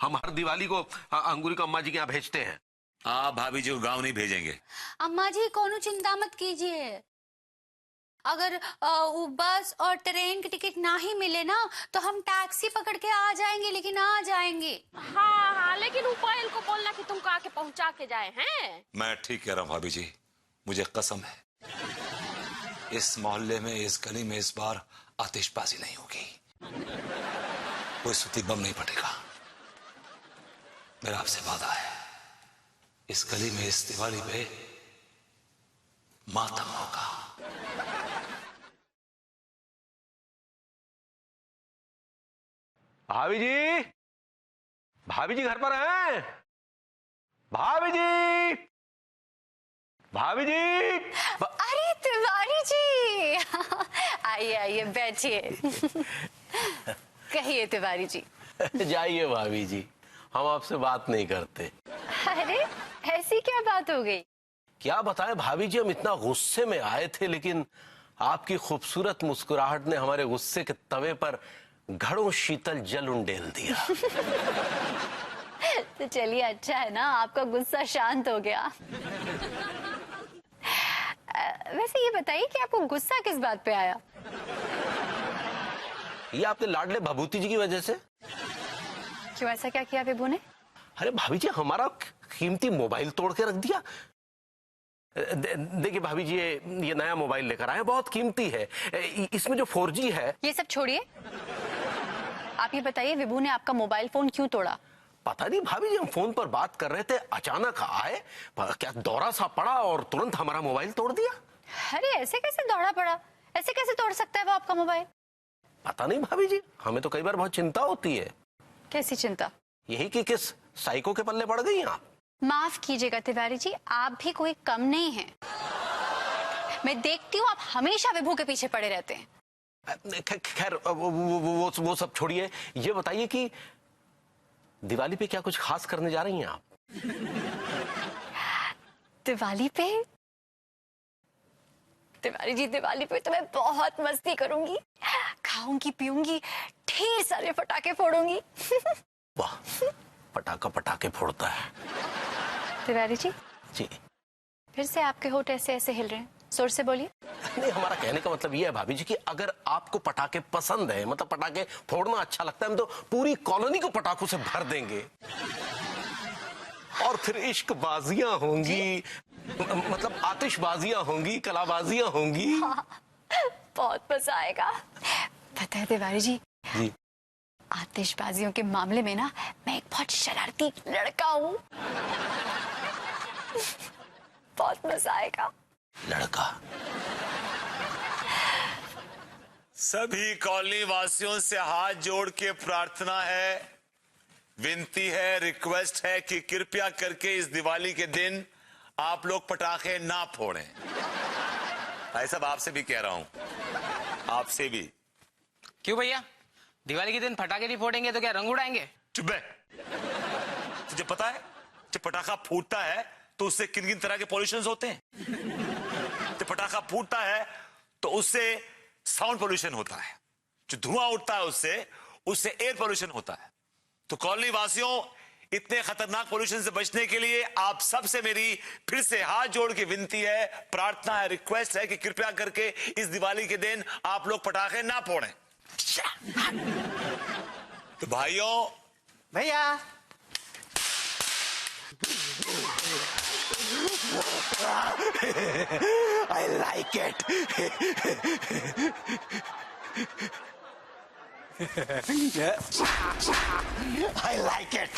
हम हर दिवाली को अंगूरी को अम्मा जी के यहाँ भेजते हैं। आप भाभी जी को गांव नहीं भेजेंगे। अम्मा जी कोनो चिंता मत कीजिए, अगर बस और ट्रेन की टिकट ना ही मिले ना तो हम टैक्सी पकड़ के आ जाएंगे, लेकिन आ जाएंगे। हाँ हाँ, लेकिन ऊपर को बोलना कि तुमको आके पहुंचा के जाए हैं। मैं ठीक कह रहा हूँ भाभी जी, मुझे कसम है इस मोहल्ले में, इस गली में इस बार आतिशबाजी नहीं होगी, कोई सूती बम नहीं फटेगा। मेरा आपसे वादा है, इस गली में इस दिवाली पे मातम होगा। भाभी जी, भाभी जी घर पर हैं? भाभी जी, भाभी जी। अरे तिवारी जी आइए आइए बैठिए। कहिए तिवारी जी। जाइए भाभी जी, हम आपसे बात नहीं करते। अरे ऐसी क्या बात हो गई? क्या बताएं भाभी जी, हम इतना गुस्से में आए थे, लेकिन आपकी खूबसूरत मुस्कुराहट ने हमारे गुस्से के तवे पर घड़ों शीतल जल उंडेल दिया। तो चलिए अच्छा है ना, आपका गुस्सा शांत हो गया। वैसे ये बताइए कि आपको गुस्सा किस बात पे आया? ये आपके लाडले भभूति जी की वजह से। क्यों, ऐसा क्या किया विभू ने? अरे भाभी जी, हमारा कीमती मोबाइल तोड़ के रख दिया। देखिए भाभी जी, ये नया मोबाइल लेकर आए, बहुत कीमती है। इसमें जो 4G है। ये सब छोड़िए, आप ये बताइए विभू ने आपका मोबाइल फोन क्यों तोड़ा? पता नहीं भाभी जी, हम फोन पर बात कर रहे थे, अचानक आए, क्या दौरा सा पड़ा और तुरंत हमारा मोबाइल तोड़ दिया। अरे ऐसे कैसे दौड़ा पड़ा, ऐसे कैसे तोड़ सकता है वो आपका मोबाइल? पता नहीं भाभी जी, हमें तो कई बार बहुत चिंता होती है। कैसी चिंता? यही कि किस साइको के पल्ले पड़ गई आप। माफ कीजिएगा तिवारी जी, आप भी कोई कम नहीं है। मैं देखती हूँ आप हमेशा विभू के पीछे पड़े रहते हैं। खैर वो सब छोड़िए, ये बताइए कि दिवाली पे क्या कुछ खास करने जा रही हैं आप? दिवाली पे? तिवारी जी दिवाली पे तो मैं बहुत मस्ती करूंगी, खाऊंगी पीऊंगी, ढेर सारे पटाखे फोड़ूंगी। वाह, पटाखा पटाखे फोड़ता है। तिवारी जी जी। फिर से आपके होठ ऐसे ऐसे हिल रहे हैं, जोर से बोलिए। नहीं, हमारा कहने का मतलब ये है भाभी जी कि अगर आपको पटाखे पसंद है, मतलब पटाखे फोड़ना अच्छा लगता है, हम तो पूरी कॉलोनी को पटाखों से भर देंगे और फिर इश्कबाजियां होंगी, मतलब आतिशबाजियां होंगी, कलाबाजियां होंगी। हाँ, बहुत मजा आएगा। पता है तिवारी जी, आतिशबाजियों के मामले में ना मैं एक बहुत शरारती लड़का हूँ। बहुत मजा आएगा। लड़का? सभी कॉलोनी वासियों से हाथ जोड़ के प्रार्थना है, विनती है, रिक्वेस्ट है कि कृपया करके इस दिवाली के दिन आप लोग पटाखे ना फोड़ें। भाई साहब, आपसे भी कह रहा हूं, आपसे भी। क्यों भैया, दिवाली के दिन पटाखे नहीं फोड़ेंगे तो क्या रंग उड़ाएंगे? चुप है। तुझे पता है जब पटाखा फूटता है तो उससे किन किन तरह के पॉल्यूशन होते हैं? जब पटाखा फूटता है तो उससे साउंड पोल्यूशन होता है, जो धुआं उठता है उससे एयर पोल्यूशन होता है। तो कॉलोनी वासियों, इतने खतरनाक पोल्यूशन से बचने के लिए आप सबसे मेरी फिर से हाथ जोड़ के विनती है, प्रार्थना है, रिक्वेस्ट है कि कृपया करके इस दिवाली के दिन आप लोग पटाखे ना फोड़ें। तो भाइयों, भैया I like it. I like it.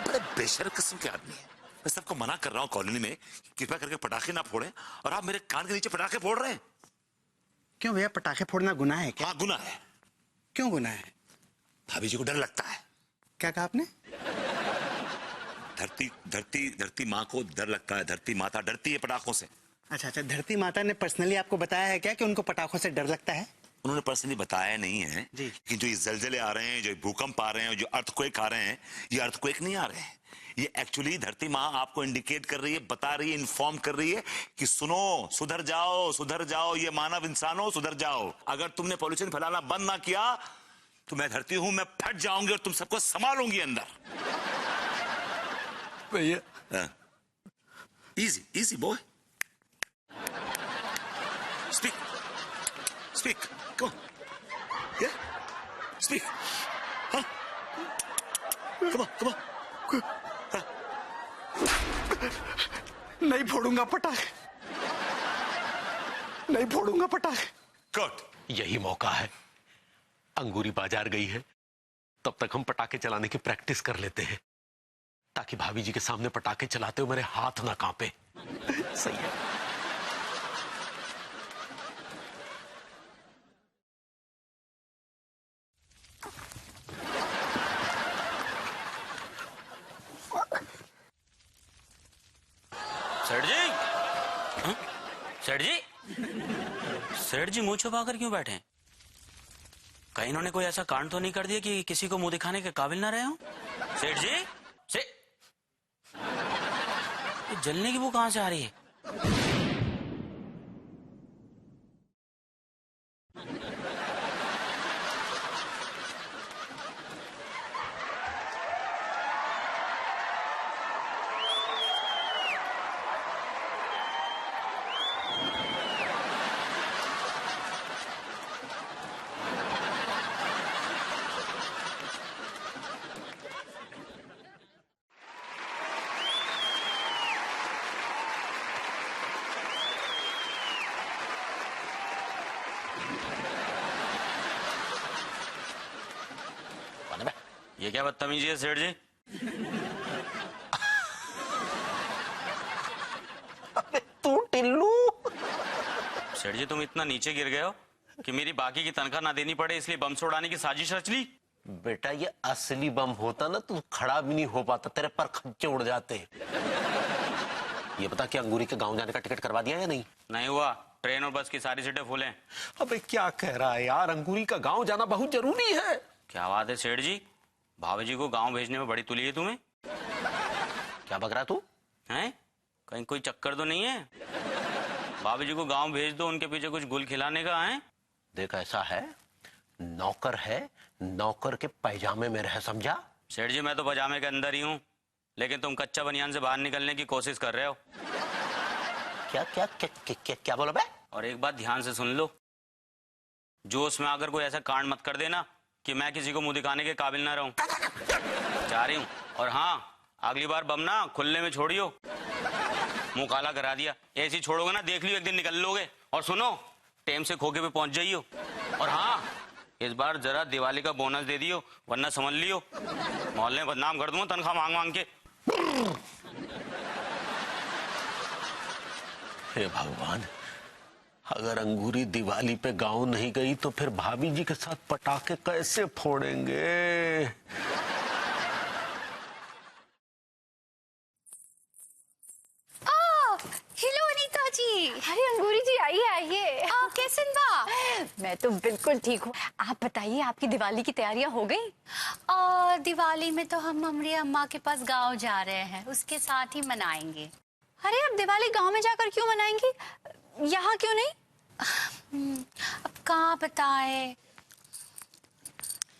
बड़े बेशर्म किस्म के आदमी है। मैं सबको मना कर रहा हूं कॉलोनी में, कृपया करके पटाखे ना फोड़ें, और आप मेरे कान के नीचे पटाखे फोड़ रहे हैं। क्यों भैया, पटाखे फोड़ना गुनाह है क्या? हाँ, गुनाह है। क्यों गुनाह है? भाभी जी को डर लगता है। क्या कहा आपने? धरती माँ को डर लगता है, धरती माता डरती है पटाखों से। अच्छा, धरती माता ने पर्सनली आपको बताया है क्या कि उनको पटाखों से डर लगता है? उन्होंने पर्सनली बताया नहीं है जी। कि जो ये जलजले आ रहे हैं, जो भूकंप आ रहे हैं, जो अर्थक्वेक आ रहे हैं, ये अर्थक्वेक नहीं आ रहे हैं। ये एक्चुअली धरती माँ आपको इंडिकेट कर रही है, बता रही है, इन्फॉर्म कर रही है कि सुनो, सुधर जाओ, ये मानव इंसानों, सुधर जाओ। अगर तुमने पॉल्यूशन फैलाना बंद ना किया तो मैं धरती हूं, मैं फट जाऊंगी और तुम सबको संभालूंगी अंदर। भैया easy easy boy, speak speak, come on, speak, हाँ, कम ऑन। नहीं फोड़ूंगा पटाखे, नहीं फोड़ूंगा पटाखे। गुड। यही मौका है, अंगूरी बाजार गई है, तब तक हम पटाखे चलाने की प्रैक्टिस कर लेते हैं, ताकि भाभी जी के सामने पटाखे चलाते हुए मेरे हाथ ना कांपे। सही है। सेठ जी, हाँ? सेठ जी, सेठ जी मुंह छुपा कर क्यों बैठे हैं? कहीं इन्होंने कोई ऐसा कांड तो नहीं कर दिया कि किसी को मुंह दिखाने के काबिल ना रहे हो? सेठ जी, ये जलने की वो कहां से आ रही है? ये क्या बदतमीजी है सेठ जी? अबे तू टिल्लू, सेठ जी तुम इतना नीचे गिर गए हो कि मेरी बाकी की तनख्वाह ना देनी पड़े, इसलिए बम से उड़ाने की साजिश रच ली? बेटा ये असली बम होता ना तो खड़ा भी नहीं हो पाता, तेरे पर खच्चे उड़ जाते। ये बता कि अंगूरी के गांव जाने का टिकट करवा दिया या नहीं? नहीं हुआ, ट्रेन और बस की सारी सीटें फुल हैं। अबे क्या कह रहा है यार, अंगूरी का गांव जाना बहुत जरूरी है। क्या बात है सेठ जी, भाभी जी को गांव भेजने में बड़ी तुली है तुम्हें? क्या बक रहा तू? हैं? कहीं कोई चक्कर तो नहीं है? भाभी जी को गांव भेज दो, उनके पीछे कुछ गुल खिलाने का है? देख ऐसा है, नौकर है, नौकर के पैजामे में रह, समझा? सेठ जी मैं तो पजामे के अंदर ही हूँ, लेकिन तुम कच्चा बनियान से बाहर निकलने की कोशिश कर रहे हो। क्या क्या क्या क्या, क्या, क्या बोला बे? और एक बात ध्यान से सुन लो, जोश में आकर कोई ऐसा कांड मत कर देना कि मैं किसी को मुंह दिखाने के काबिल ना रहूं। जा रही हूँ। और हाँ, अगली बार बम ना खुलने में छोड़ियो, मुंह काला करा दिया। ऐसे ही छोड़ोगे ना, देख लियो एक दिन निकल लोगे। और सुनो, टाइम से खोके पे पहुंच जाइयो। और हाँ, इस बार जरा दिवाली का बोनस दे दियो, वरना समझ लियो मोहल्ले में बदनाम कर दूंगा तनख्वाह मांग मांग के। हे भगवान, अगर अंगूरी दिवाली पे गांव नहीं गई तो फिर भाभी जी के साथ पटाखे कैसे फोड़ेंगे? हेलो अनीता जी। अरे अंगूरी जी आइए आइए। कैसे बा? मैं तो बिल्कुल ठीक हूँ। आप बताइए, आपकी दिवाली की तैयारियां हो गई? दिवाली में तो हम हमारी अम्मा के पास गांव जा रहे हैं, उसके साथ ही मनाएंगे। अरे आप दिवाली गांव में जाकर क्यों मनाएंगी, यहाँ क्यों नहीं? अब कहाँ बताए।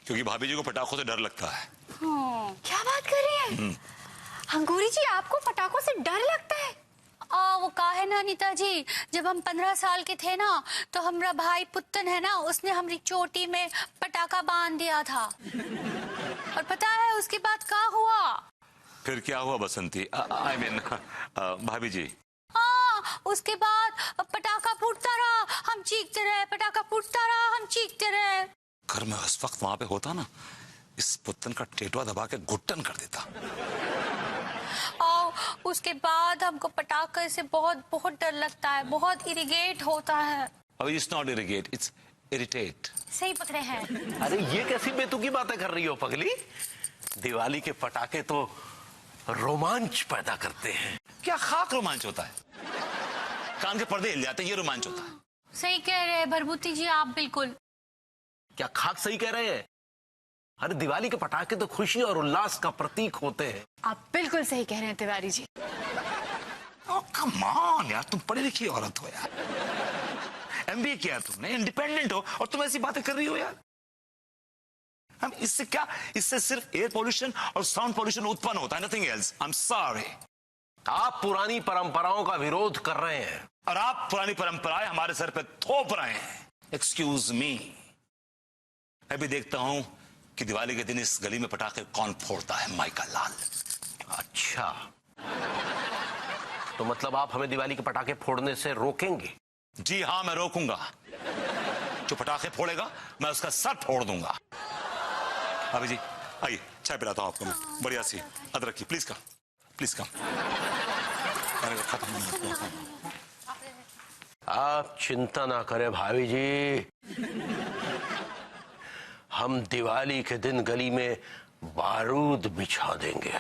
क्योंकि भाभी जी को पटाखों से डर लगता है। क्या बात कर रही हैं? अंगूरी जी आपको पटाखों से डर लगता है? वो का है ना अनीता जी, जब हम 15 साल के थे ना, तो हमारा भाई पुत्तन है ना, उसने हमारी चोटी में पटाखा बांध दिया था। और पता है उसके बाद क्या हुआ? फिर क्या हुआ बसंती? आई मीन भाभी जी। उसके बाद पटाखा फूटता रहा, हम चीखते रहे, पटाखा फूटता रहा, हम चीखते रहे। अगर मैं उस वक्त वहां पे होता ना, इस पुत्तन का टेटवा दबा के घुट्टन कर देता। उसके बाद हमको पटाखे से बहुत बहुत डर लगता है, बहुत इरिटेट होता है। अभी it's not irritate, it's irritate. सही पकड़े हैं। अरे ये कैसी बेतुकी बातें कर रही हो पगली? दिवाली के पटाखे तो रोमांच पैदा करते हैं। क्या खाक रोमांच होता है? कान के पर्दे हिल जाते हैं, ये रोमांच होता है। सही कह रहे हैं भरभूति जी आप, बिल्कुल। क्या खाक सही कह रहे हैं? अरे दिवाली के पटाखे तो खुशी और उल्लास का प्रतीक होते हैं। आप बिल्कुल सही कह रहे हैं तिवारी जी। कम ऑन यार, तुम पढ़ी लिखी औरत हो यार, MBA किया तुमने, इंडिपेंडेंट हो, और तुम ऐसी बातें कर रही हो यार। हम इससे क्या, इससे सिर्फ एयर पोल्यूशन और साउंड पोल्यूशन उत्पन्न होता है, nothing else. I am sorry. आप पुरानी परंपराओं का विरोध कर रहे हैं और आप पुरानी परंपराएं हमारे सर पे थोप रहे हैं। एक्सक्यूज मी, मैं भी देखता हूं कि दिवाली के दिन इस गली में पटाखे कौन फोड़ता है, माइका लाल। अच्छा, तो मतलब आप हमें दिवाली के पटाखे फोड़ने से रोकेंगे? जी हां, मैं रोकूंगा। जो पटाखे फोड़ेगा मैं उसका सर फोड़ दूंगा। भाभी जी आइए, चाय पिलाता हूं आपको मैं, बढ़िया सी अदरक की। Please come, please come. आप चिंता ना करें भाभी जी, हम दिवाली के दिन गली में बारूद बिछा देंगे।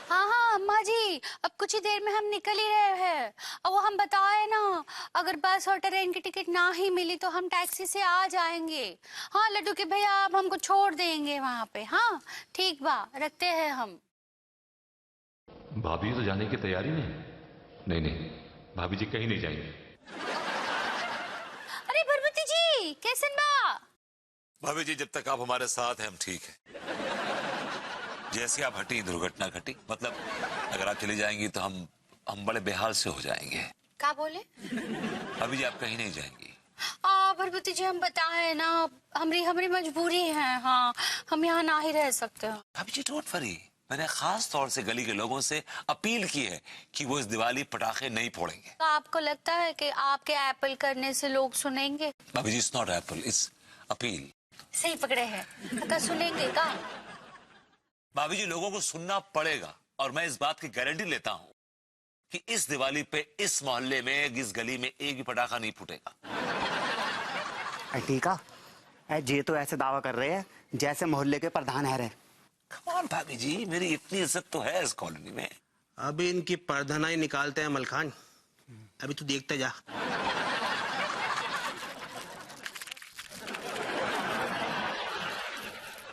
हाँ हाँ अम्मा जी, अब कुछ ही देर में हम निकल ही रहे हैं। और वो हम बताए ना, अगर बस और ट्रेन की टिकट ना ही मिली तो हम टैक्सी से आ जाएंगे। हाँ लड्डू के भैया, आप हमको छोड़ देंगे वहाँ पे। हाँ ठीक बा, रखते हैं हम। भाभी तो जाने की तैयारी में? नहीं नहीं, भाभी जी कहीं नहीं जाएंगे। अरे भरभूति जी, कैसन बा? भाभी जी जब तक आप हमारे साथ हैं हम ठीक है। जैसे आप हटी दुर्घटना घटी, मतलब अगर आप चली जाएंगी तो हम बड़े बेहाल से हो जाएंगे। क्या बोले? भाभी जी आप कहीं नहीं जाएंगी। भरभूति जी हम बताए ना, हमारी मजबूरी है। हाँ हम यहाँ ना ही रह सकते हैं। भाभी जी डोंट वरी, मैंने खास तौर से गली के लोगों से अपील की है कि वो इस दिवाली पटाखे नहीं फोड़ेंगे। तो आपको लगता है कि आपके एप्पल करने से लोग सुनेंगे? भाभी जी it's not apple, it's appeal. सही पकड़े हैं, तो सुनेंगे का? भाभी जी लोगों को सुनना पड़ेगा, और मैं इस बात की गारंटी लेता हूं कि इस दिवाली पे इस मोहल्ले में, इस गली में एक भी पटाखा नहीं फूटेगा। ठीक है, ये तो ऐसे दावा कर रहे हैं जैसे मोहल्ले के प्रधान है रहे। कम ऑन भाभी जी, मेरी इतनी इज्जत तो है इस कॉलोनी में। अभी इनकी परधनाई निकालते हैं मलखान, अभी तू देखते जा।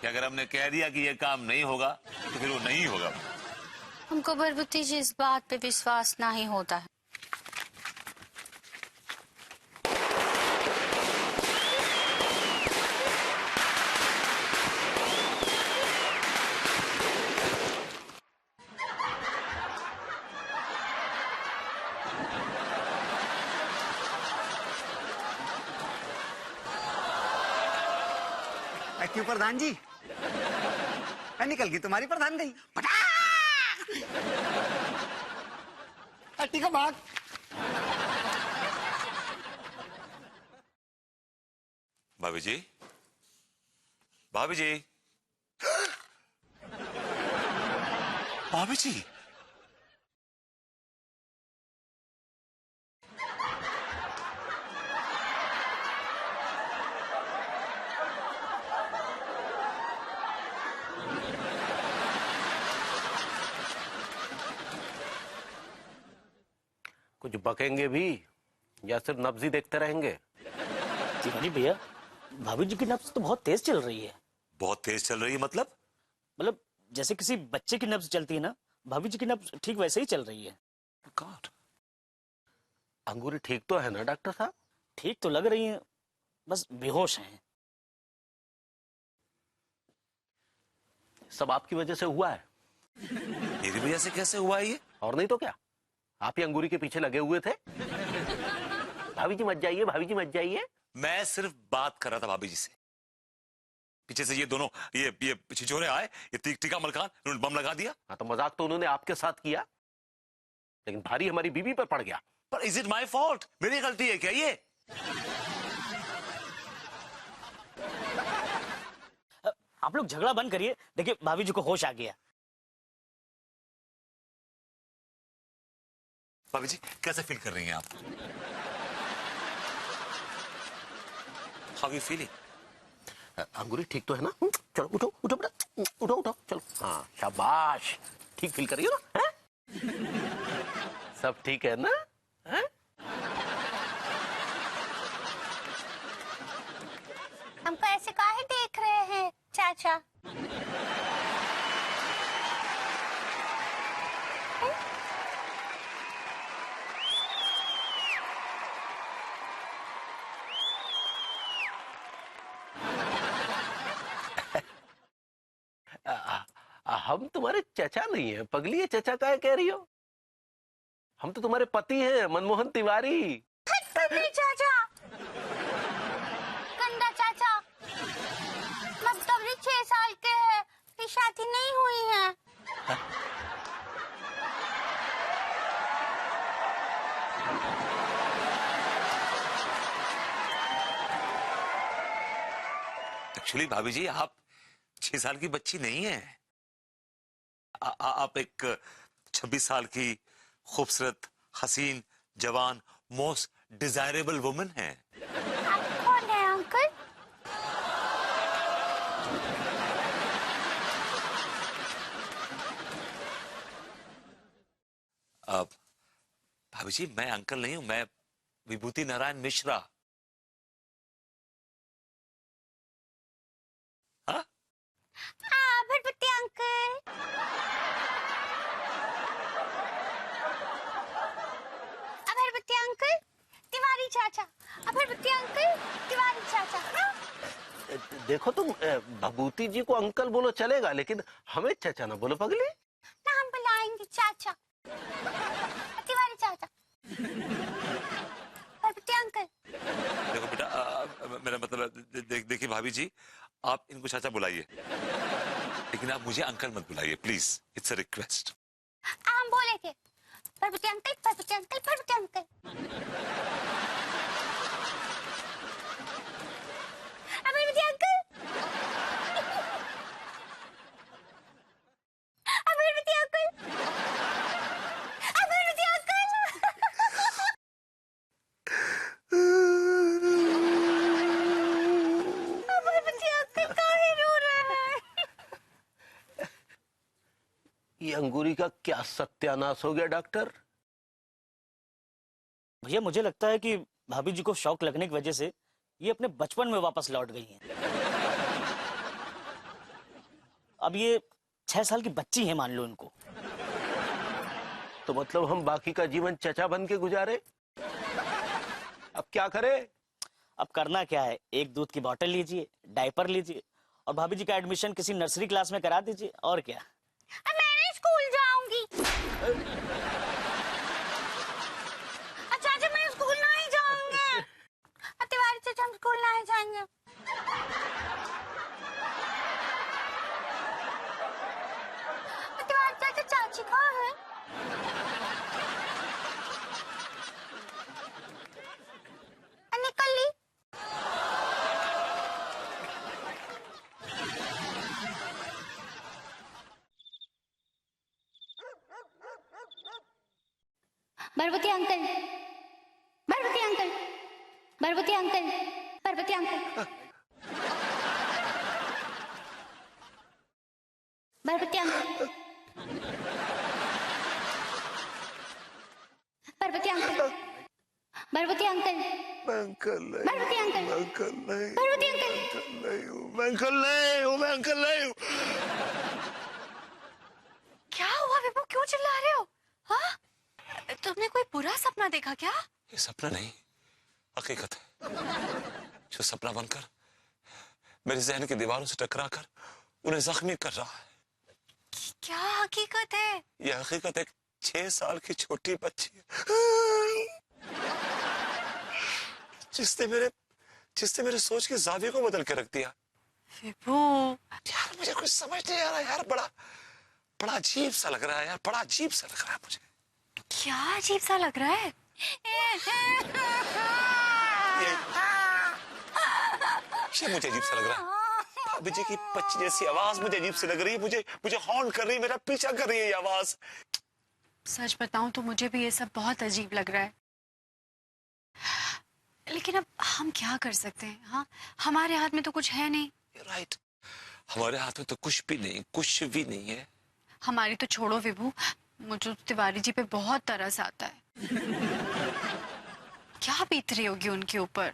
कि अगर हमने कह दिया कि ये काम नहीं होगा तो फिर वो नहीं होगा। हमको भरभूति जी इस बात पे विश्वास नहीं होता है। क्यों प्रधान जी? निकल गई तुम्हारी प्रधान गई। ठीक है भाग। भाभी जी, भाभी जी, भाभी जी, कुछ बकेंगे भी या सिर्फ नब्ज ही देखते रहेंगे? तिवारी भैया, भाभी जी की नब्ज तो बहुत तेज चल रही है। बहुत तेज चल रही है मतलब जैसे किसी बच्चे की नब्ज चलती है ना, भाभी जी की नब्ज ठीक वैसे ही चल रही है। गॉड, अंगूरी ठीक तो है ना डॉक्टर साहब? ठीक तो लग रही है, बस बेहोश हैं। सब आपकी वजह से हुआ है। मेरी वजह से कैसे हुआ ये? और नहीं तो क्या, आप ही अंगूरी के पीछे लगे हुए थे। भाभी जी मत जाइए, भाभी जी मत जाइए। मैं सिर्फ बात कर रहा था भाभी जी से। पीछे से ये दोनों ये छिछोरे आए, ये टीका मलखान, उन्होंने बम लगा दिया। हाँ तो मजाक तो उन्होंने आपके साथ किया, लेकिन भारी हमारी बीवी पर पड़ गया। पर इज इट माई फॉल्ट? मेरी गलती है क्या ये? आप लोग झगड़ा बंद करिए, देखिए भाभी जी को होश आ गया। भाभी जी कैसे फील कर रही हैं आप? How you feeling? अंगूरी ठीक तो है ना? चलो उठो उठो बेटा, उठो उठो चलो। हाँ शाबाश, ठीक फील करिए ना? है? सब ठीक है ना? है? हमको ऐसे काहे देख रहे हैं चाचा? हम तुम्हारे चचा नहीं है पगली, ये चचा काहे कह रही हो? हम तो तुम्हारे पति हैं, मनमोहन तिवारी। चाचा, गंदा चाचा, मतलब 6 साल के हैं, फिर शादी नहीं हुई है। एक्चुअली भाभी जी आप 6 साल की बच्ची नहीं है। आप एक 26 साल की खूबसूरत, हसीन, जवान, मोस्ट डिजायरेबल वुमन है। आप कौन है अंकल? अब भाभी जी मैं अंकल नहीं हूं, मैं विभूति नारायण मिश्रा। हाँ भटपति अंकल। अभरपति अंकल, तिवारी चाचा। अभरपति अंकल, तिवारी चाचा। देखो तुम भभूति जी को अंकल बोलो चलेगा, लेकिन हमें चचा ना बोलो पगली। ना हम बुलाएंगे चाचा, तिवारी चाचा। अभरपति अंकल। देखो बेटा, मेरा मतलब देखिए भाभी जी आप इनको चाचा बुलाइए, लेकिन आप मुझे अंकल मत बुलाइए प्लीज, इट्स अ रिक्वेस्ट। हम बोलेंगे भटपति अंकल, भटपति अंकल, भटपति अंकल। अभरपति अंकल, अभरपति अंकल, अभरपति अंकल। अभरपति अंकल काहे रो रहे हैं? ये अंगूरी का क्या सत्यानाश हो गया डॉक्टर? भैया मुझे लगता है कि भाभी जी को शौक लगने की वजह से ये अपने बचपन में वापस लौट गई हैं। अब ये 6 साल की बच्ची है मान लो इनको। तो मतलब हम बाकी का जीवन चचा बन के गुजारे? अब क्या करें? अब करना क्या है, एक दूध की बोतल लीजिए, डायपर लीजिए और भाभी जी का एडमिशन किसी नर्सरी क्लास में करा दीजिए, और क्या। मैं स्कूल जाऊंगी। चाचा मैं स्कूल नहीं जाऊंगी। तिवारी चाचा हम स्कूल नहीं जाएंगे। तिवारी चाचा चाची कहाँ है? निकल ली। भरवती अंकल, भरवती अंकल, भरवती अंकल, भरवती अंकल, भरवती अंकल, भरवती अंकल, भरवती अंकल, अंकल भरवती अंकल, अंकल नहीं, भरवती अंकल। मैं अंकल नहीं हूँ, मैं अंकल नहीं हूँ। क्या हुआ विभू, क्यों चिल्ला रहे हो? हाँ, तुमने कोई बुरा सपना देखा क्या? ये सपना नहीं, हकीकत है, जो सपना बनकर मेरे जहन की दीवारों से टकराकर उन्हें जख्मी कर रहा है। क्या हकीकत है? यह हकीकत एक 6 साल की छोटी बच्ची है, जिसने मेरे सोच के जाविये को बदल के रख दिया। विभू, यार मुझे कुछ समझ नहीं आ रहा यार, बड़ा अजीब सा लग रहा है यार, बड़ा अजीब सा लग रहा है मुझे। क्या अजीब सा लग रहा है? ये मुझे अजीब सा लग रहा है। भाभी जी की बच्ची जैसी आवाज मुझे अजीब सी लग रही है, मुझे हॉर्न कर रही है, मेरा पीछा कर रही है ये आवाज। सच बताऊं तो मुझे भी ये सब बहुत अजीब लग रहा है, लेकिन अब हम क्या कर सकते हैं? हाँ, हमारे हाथ में तो कुछ है नहीं। राइट, हमारे हाथ में तो कुछ भी नहीं, कुछ भी नहीं है। हमारी तो छोड़ो विभू, मुझे तो तिवारी जी पे बहुत तरस आता है। क्या बीत रही होगी उनके ऊपर?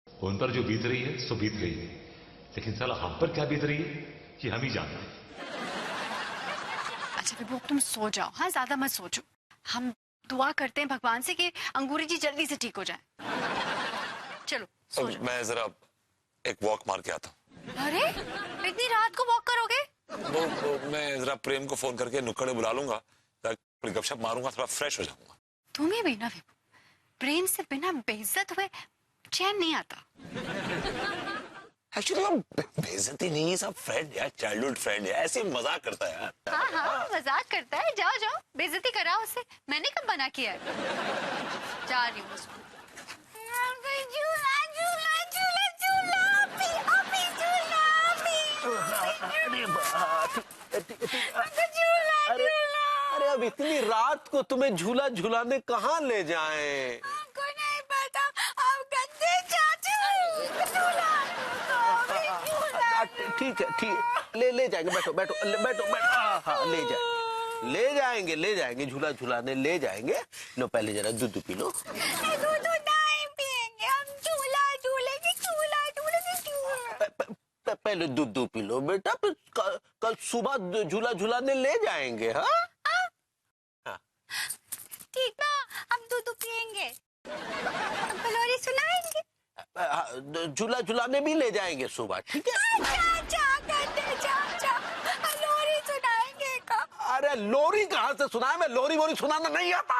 उन पर जो बीत रही है सो बीत गई है, लेकिन साला हम पर क्या बीत रही है कि हम ही जानते हैं। अच्छा विभू तुम सो जाओ, हाँ ज्यादा मत सोचो। हम दुआ करते हैं भगवान से कि अंगूरी जी जल्दी से ठीक हो जाए। चलो सो जाओ। मैं जरा एक वॉक मार के आता हूँ। अरे इतनी रात को वॉक करोगे? वो मैं जरा प्रेम को फोन करके नुक्कड़े बुला लूंगा, थोड़ी गपशप मारूंगा, थोड़ा फ्रेश हो जाऊंगा। तुम्हें भी ना विभू, प्रेम से बिना बेइज्जत हुए चैन नहीं आता। एक्चुअली वो बेइज्जती नहीं है, सब फ्रेंड यार, चाइल्डहुड फ्रेंड है, ऐसे ही मजाक करता है यार। हाँ मजाक करता है। जाओ जाओ बेइज्जती कराओ उससे, मैंने कब मना किया है। जा रही हूँ उसको। अरे अब इतनी रात को तुम्हें झूला झूलाने कहाँ ले जाएं? हमको नहीं पता, अब गंदे चाचू झूला ठीक है, ले जाएंगे, बैठो बैठो बैठो बैठो, हाँ ले जाएंगे झूला झूलाने ले जाएंगे। लो पहले जरा दूध पी लो। दूध नहीं पिएंगे हम, झूला झूलेंगे झूला झूलेंगे। पहले दूध पी लो बेटा, फिर कल सुबह झूला झूलाने ले जाएंगे। हाँ ठीक ना, हम दूध पिएंगे, लोरी सुनाएंगे, झूला झूलाने भी ले जाएंगे सुबह, ठीक है? लोरी सुनाएंगे का। अरे लोरी कहाँ से सुनाए, मैं लोरी वोरी सुनाना नहीं आता।